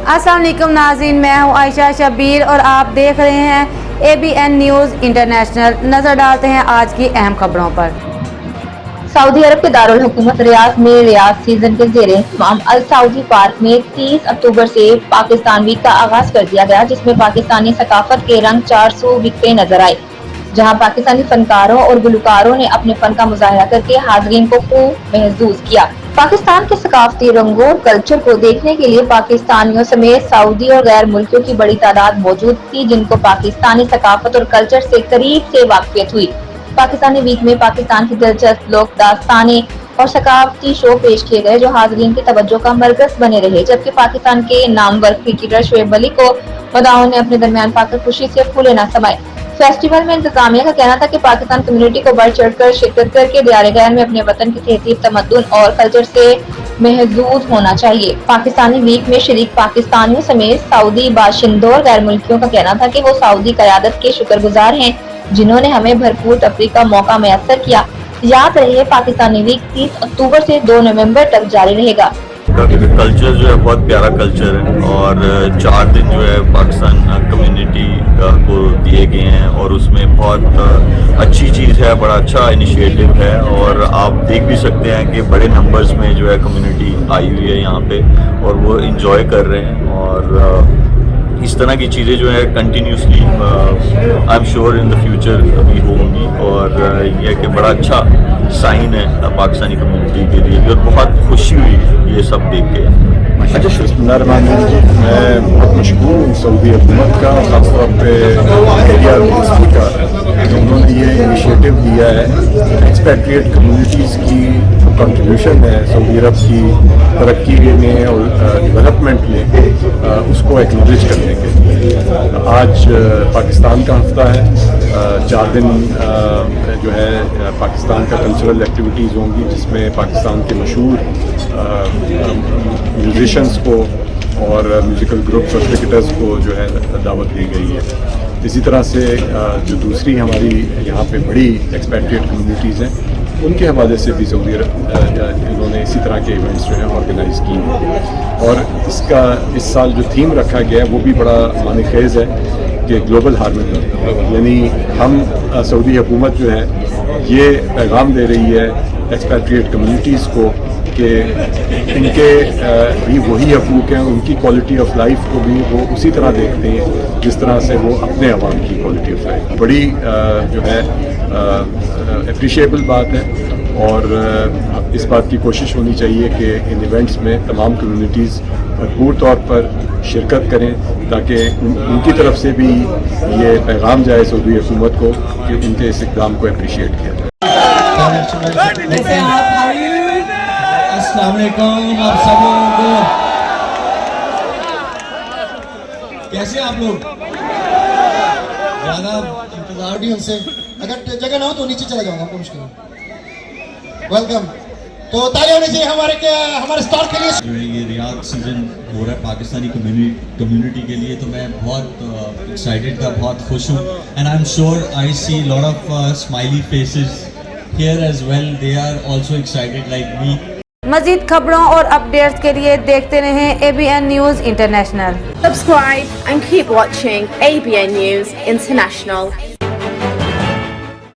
अस्सलाम वालेकुम नाज़रीन, मैं हूँ आयशा शबीर और आप देख रहे हैं ABN न्यूज़ इंटरनेशनल। नज़र डालते हैं आज की अहम खबरों पर। सऊदी अरब के दारुल हुकूमत रियाद में रियाद सीजन के ज़ेरे इंतज़ाम अल सऊदी पार्क में 30 अक्टूबर से पाकिस्तान वीक का आगाज कर दिया गया, जिसमें पाकिस्तानी सकाफत के रंग 400 बिखरे नजर आए, जहां पाकिस्तानी फनकारों और गुलकारों ने अपने फन का मुजाहरा करके हाज़रीन को खूब महसूस किया। पाकिस्तान के सकाफती रंगों और कल्चर को देखने के लिए पाकिस्तानियों समेत सऊदी और गैर मुल्कियों की बड़ी तादाद मौजूद थी, जिनको पाकिस्तानी सकाफत और कल्चर से करीब से वाक़फियत हुई। पाकिस्तानी वीक में पाकिस्तान की दिलचस्प लोक दास्तानें और सकाफती शो पेश किए गए, जो हाज़रीन की तवज्जो का मरकज़ बने रहे, जबकि पाकिस्तान के नामवर क्रिकेटर शोएब अली को मदाहों ने अपने दरमियान पाकर खुशी से फूले न समाए। फेस्टिवल में इंतजामिया का कहना था कि पाकिस्तान कम्युनिटी को बढ़ चढ़कर शिरकत करके दियारे गैर में अपने वतन की तहजीब, तमद्दुन और कल्चर से महजूज होना चाहिए। पाकिस्तानी वीक में शरीक पाकिस्तानियों समेत सऊदी बाशिंदों और गैर मुल्कियों का कहना था कि वो सऊदी क़यादत के शुक्रगुजार हैं, जिन्होंने हमें भरपूर तफरीह का मौका मैसर किया। याद रहे, पाकिस्तानी वीक 30 अक्टूबर से 2 नवंबर तक जारी रहेगा। कल्चर जो है बहुत प्यारा कल्चर है और 4 दिन जो है पाकिस्तान कम्युनिटी को दिए गए हैं और उसमें बहुत अच्छी चीज़ है, बड़ा अच्छा इनिशिएटिव है और आप देख भी सकते हैं कि बड़े नंबर्स में जो है कम्युनिटी आई हुई है यहाँ पे और वो इंजॉय कर रहे हैं और इस तरह की चीज़ें जो है continuously I am sure in the future भी होंगी और यह कि बड़ा अच्छा साइन है पाकिस्तानी कम्युनिटी के लिए और बहुत खुशी हुई ये सब देख के। मैं बहुत मशहूर हूँ सऊदी हुकूमत का, खासतौर पे इंडिया मिनिस्ट्री का, जो उन्होंने ये इनिशिएटिव दिया है एक्सपैट्रिएट कम्युनिटीज़ की कंट्रीब्यूशन है सऊदी अरब की तरक्की में और डेवलपमेंट में, उसको एक्नॉलेज करने के लिए। आज पाकिस्तान का हफ्ता है, 4 दिन जो है पाकिस्तान का कल्चरल एक्टिविटीज़ होंगी, जिसमें पाकिस्तान के मशहूर म्यूजिशंस को और म्यूज़िकल ग्रुप्स और क्रिकेटर्स को जो है दावत दी गई है। इसी तरह से जो दूसरी हमारी यहाँ पे बड़ी एक्सपैट्रिएट कम्युनिटीज़ हैं, उनके हवाले से भी सऊदी अरब इन्होंने इसी तरह के इवेंट्स जो हैं ऑर्गेनाइज़ किए हैं और इसका इस साल जो थीम रखा गया है वो भी बड़ा मानेखेज़ है कि ग्लोबल हार्मनी, यानी हम सऊदी हुकूमत जो है ये पैगाम दे रही है एक्सपैट्रिएट कम्युनिटीज़ को कि इनके भी वही हकूक़ हैं, उनकी क्वालिटी ऑफ लाइफ को भी वो उसी तरह देखते हैं जिस तरह से वो अपने अवाम की क्वालिटी ऑफ लाइफ। बड़ी जो है अप्रिशिएबल बात है और इस बात की कोशिश होनी चाहिए कि इन इवेंट्स में तमाम कम्युनिटीज़ भरपूर तौर पर शिरकत करें, ताकि उनकी तरफ से भी ये पैगाम जाए सऊदी हुकूमत को कि उनके इस इक़दाम को अप्रिशिएट किया जाए। अस्सलाम वालेकुम आप सब लोगों को, कैसे आप लोग? ज़्यादा इंतजार भी हमसे, अगर जगह ना हो तो नीचे चला जाऊंगा, आपको मुश्किल है। वेलकम, तो ताली होनी चाहिए हमारे स्टॉल के लिए। जो है ये रियाद सीजन हो रहा है पाकिस्तानी कम्युनिटी के लिए, तो मैं बहुत एक्साइटेड था, बहुत खुश हूँ and I am sure I see lot of smiley faces here as well, they are also excited like me. मज़ीद खबरों और अपडेट्स के लिए देखते रहें ABN news international. Subscribe and keep watching ABN News International.